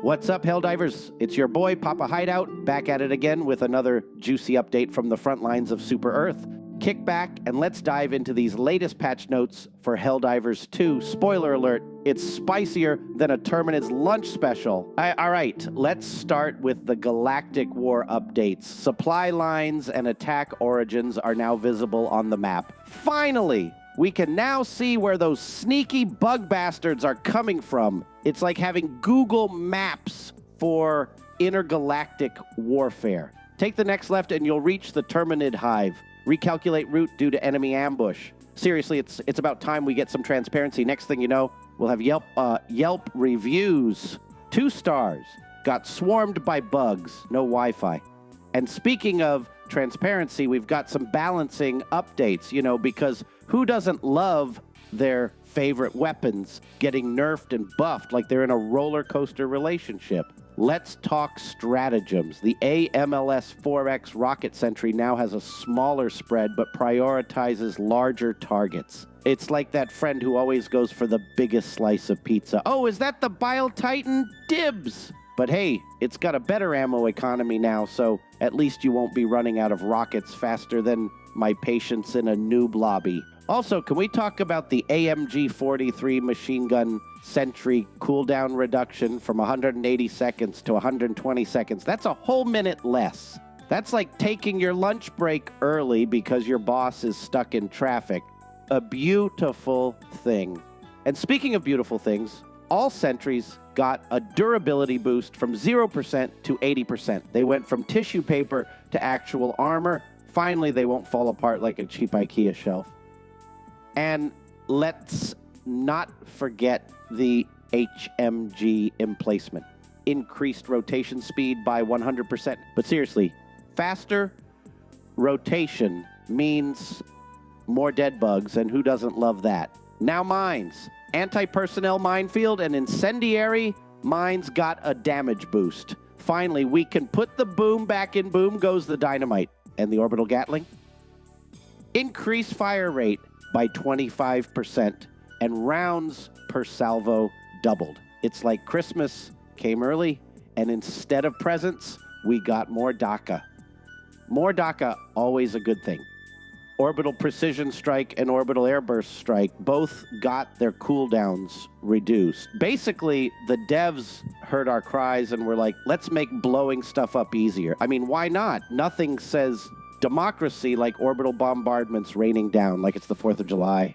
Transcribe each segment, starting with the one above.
What's up, Helldivers? It's your boy, Papa Hideout, back at it again with another juicy update from the front lines of Super Earth. Kick back and let's dive into these latest patch notes for Helldivers 2. Spoiler alert, it's spicier than a Terminid's lunch special. All right, let's start with the Galactic War updates. Supply lines and attack origins are now visible on the map. Finally! We can now see where those sneaky bug bastards are coming from. It's like having Google Maps for intergalactic warfare. Take the next left and you'll reach the Terminid hive. Recalculate route due to enemy ambush. Seriously, it's about time we get some transparency. Next thing you know, we'll have Yelp reviews. 2 stars. Got swarmed by bugs. No Wi-Fi. And speaking of transparency, we've got some balancing updates, because who doesn't love their favorite weapons getting nerfed and buffed like they're in a roller coaster relationship? Let's talk stratagems. The AMLS 4X Rocket Sentry now has a smaller spread but prioritizes larger targets. It's like that friend who always goes for the biggest slice of pizza. Oh, is that the Bile Titan? Dibs! But hey, it's got a better ammo economy now, so at least you won't be running out of rockets faster than my patience in a noob lobby. Also, can we talk about the AMG 43 machine gun sentry cooldown reduction from 180 seconds to 120 seconds? That's a whole minute less. That's like taking your lunch break early because your boss is stuck in traffic. A beautiful thing. And speaking of beautiful things, all sentries got a durability boost from 0% to 80%. They went from tissue paper to actual armor. Finally, they won't fall apart like a cheap IKEA shelf. And let's not forget the HMG emplacement. Increased rotation speed by 100%. But seriously, faster rotation means more dead bugs, and who doesn't love that? Now mines. Anti-personnel minefield and incendiary mines got a damage boost. Finally, we can put the boom back in. Boom goes the dynamite. And the orbital Gatling? Increased fire rate by 25%, and rounds per salvo doubled. It's like Christmas came early, and instead of presents, we got more DACA. More DACA, always a good thing. Orbital Precision Strike and Orbital Airburst Strike both got their cooldowns reduced. Basically, the devs heard our cries and were like, let's make blowing stuff up easier. I mean, why not? Nothing says democracy like orbital bombardments raining down like it's the 4th of July.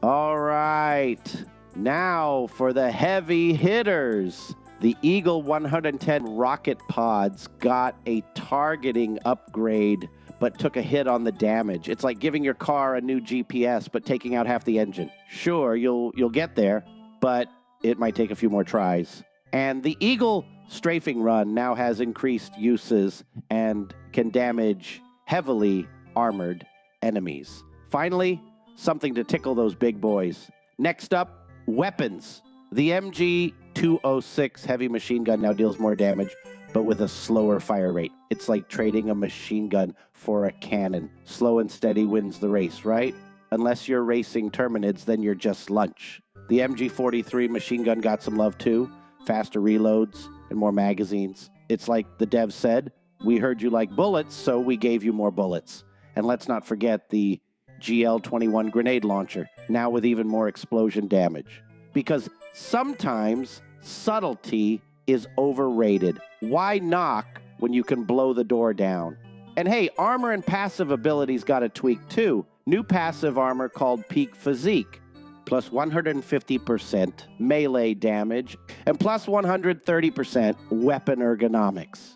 All right. Now for the heavy hitters. The Eagle 110 rocket pods got a targeting upgrade but took a hit on the damage. It's like giving your car a new GPS, but taking out half the engine. Sure, you'll get there, but it might take a few more tries. And the Eagle strafing run now has increased uses and can damage heavily armored enemies. Finally, something to tickle those big boys. Next up, weapons. The MG206 heavy machine gun now deals more damage, but with a slower fire rate. It's like trading a machine gun for a cannon. Slow and steady wins the race, right? Unless you're racing Terminids, then you're just lunch. The MG43 machine gun got some love too. Faster reloads and more magazines. It's like the devs said, we heard you like bullets, so we gave you more bullets. And let's not forget the GL21 grenade launcher, now with even more explosion damage. Because sometimes subtlety is overrated. Why knock when you can blow the door down? And hey, armor and passive abilities got a tweak too. New passive armor called Peak Physique, plus 150% melee damage, and plus 130% weapon ergonomics.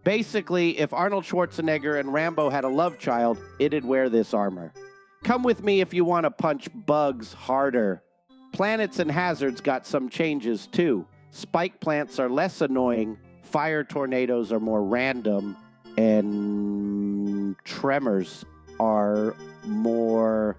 Basically, if Arnold Schwarzenegger and Rambo had a love child, it'd wear this armor. Come with me if you want to punch bugs harder. Planets and hazards got some changes too. Spike plants are less annoying, fire tornadoes are more random, and tremors are more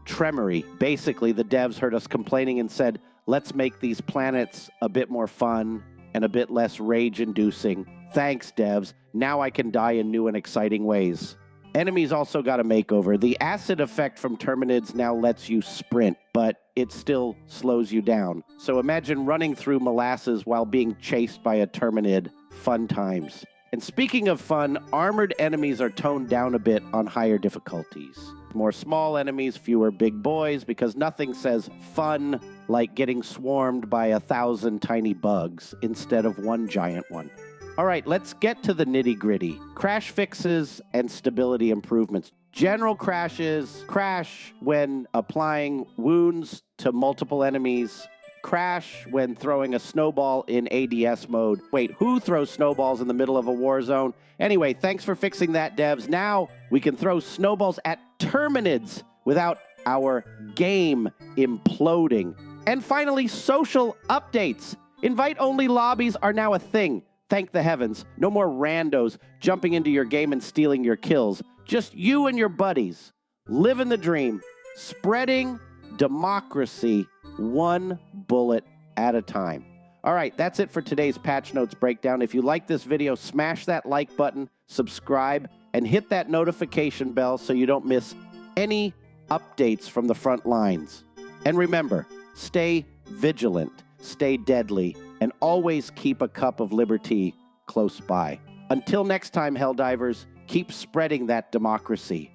tremory. Basically, the devs heard us complaining and said, let's make these planets a bit more fun and a bit less rage-inducing. Thanks, devs. Now I can die in new and exciting ways. Enemies also got a makeover. The acid effect from Terminids now lets you sprint, but it still slows you down. So imagine running through molasses while being chased by a Terminid. Fun times. And speaking of fun, armored enemies are toned down a bit on higher difficulties. More small enemies, fewer big boys, because nothing says fun like getting swarmed by 1,000 tiny bugs instead of one giant one. All right, let's get to the nitty-gritty. Crash fixes and stability improvements. General crashes crash when applying wounds to multiple enemies. Crash when throwing a snowball in ADS mode. Wait, who throws snowballs in the middle of a war zone? Anyway, thanks for fixing that, devs. Now we can throw snowballs at Terminids without our game imploding. And finally, social updates. Invite-only lobbies are now a thing. Thank the heavens. No more randos jumping into your game and stealing your kills. Just you and your buddies, living the dream, spreading democracy one bullet at a time. All right, that's it for today's Patch Notes breakdown. If you like this video, smash that like button, subscribe, and hit that notification bell so you don't miss any updates from the front lines. And remember, stay vigilant, stay deadly, and always keep a cup of liberty close by. Until next time, Helldivers, keep spreading that democracy.